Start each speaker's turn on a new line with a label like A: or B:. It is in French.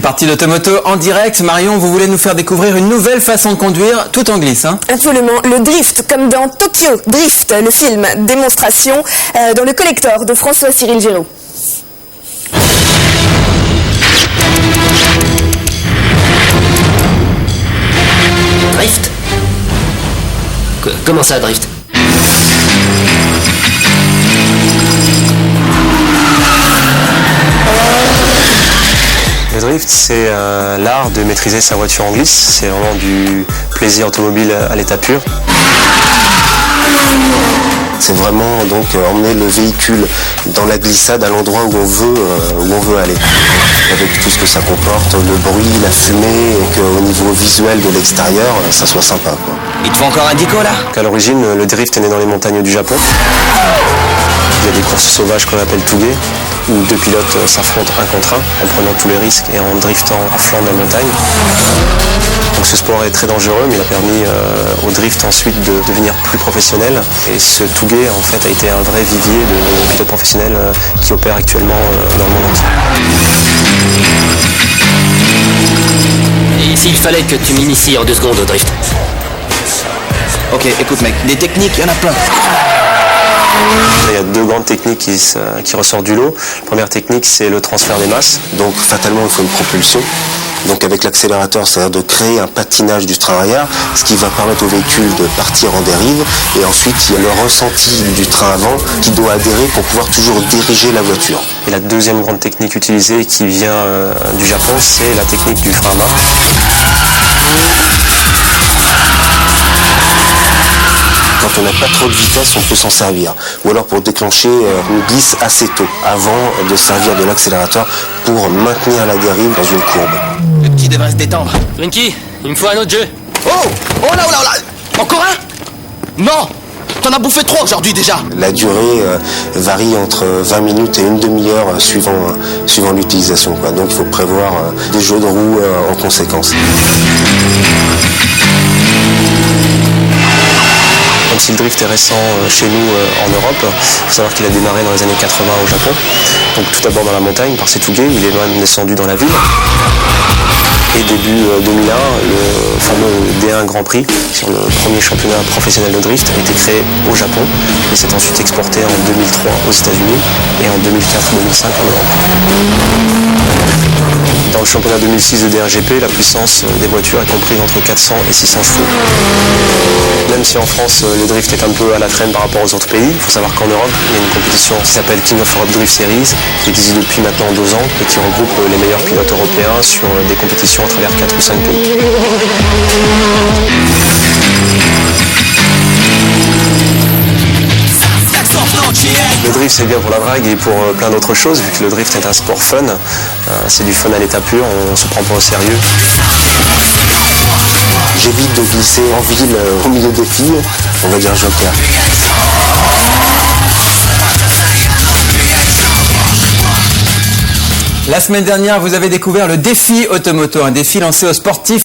A: partie d'Automoto en direct. Marion, vous voulez nous faire découvrir une nouvelle façon de conduire tout en glisse, hein?
B: Absolument, le drift, comme dans Tokyo Drift, le film démonstration dans le collector de François-Cyril Géraud.
C: Drift? Comment ça, drift?
D: Le drift, c'est l'art de maîtriser sa voiture en glisse. C'est vraiment du plaisir automobile à l'état pur. C'est vraiment donc emmener le véhicule dans la glissade à l'endroit où on veut aller. Avec tout ce que ça comporte, le bruit, la fumée, et qu'au niveau visuel de l'extérieur, ça soit sympa, quoi.
A: Il te faut encore un dico là?
D: À l'origine, le drift est né dans les montagnes du Japon. Il y a des courses sauvages qu'on appelle Touge, où deux pilotes s'affrontent un contre un en prenant tous les risques et en driftant à flanc de la montagne. Donc ce sport est très dangereux, mais il a permis au drift ensuite de devenir plus professionnel. Et ce Touge en fait a été un vrai vivier de pilotes professionnels qui opèrent actuellement dans le monde entier.
C: Et s'il fallait que tu m'inities en 2 secondes au drift?
A: Ok, écoute mec, des techniques, il y en a plein.
D: Il y a 2 grandes techniques qui ressortent du lot. La première technique, c'est le transfert des masses. Donc fatalement, il faut une propulsion. Donc avec l'accélérateur, c'est-à-dire de créer un patinage du train arrière, ce qui va permettre au véhicule de partir en dérive. Et ensuite, il y a le ressenti du train avant qui doit adhérer pour pouvoir toujours diriger la voiture. Et la deuxième grande technique utilisée qui vient du Japon, c'est la technique du frein à main. Quand on n'a pas trop de vitesse, on peut s'en servir. Ou alors pour déclencher une glisse assez tôt, avant de servir de l'accélérateur pour maintenir la dérive dans une courbe.
A: Le petit devrait se détendre.
C: Twinkie, il me faut un autre jeu.
A: Oh là! Encore un? Non! T'en as bouffé 3 aujourd'hui déjà.
D: La durée varie entre 20 minutes et une demi-heure suivant l'utilisation, quoi. Donc il faut prévoir des jeux de roues en conséquence. Même si le drift est récent chez nous en Europe, il faut savoir qu'il a démarré dans les années 80 au Japon. Donc tout d'abord dans la montagne, par ses Touge, il est même descendu dans la ville. Et début 2001, le fameux D1 Grand Prix, sur le premier championnat professionnel de drift, a été créé au Japon et s'est ensuite exporté en 2003 aux États-Unis et en 2004-2005 en Europe. Dans le championnat 2006 de DRGP, la puissance des voitures est comprise entre 400 et 600 chevaux. Même si en France, le drift est un peu à la traîne par rapport aux autres pays, il faut savoir qu'en Europe, il y a une compétition qui s'appelle King of Europe Drift Series, qui existe depuis maintenant 2 ans et qui regroupe les meilleurs pilotes européens sur des compétitions à travers 4 ou 5 pays. Le drift, c'est bien pour la drague et pour plein d'autres choses, vu que le drift est un sport fun. C'est du fun à l'état pur, on se prend pas au sérieux. J'évite de glisser en ville au milieu des filles, on va dire joker.
A: La semaine dernière, vous avez découvert le défi Automoto, un défi lancé aux sportifs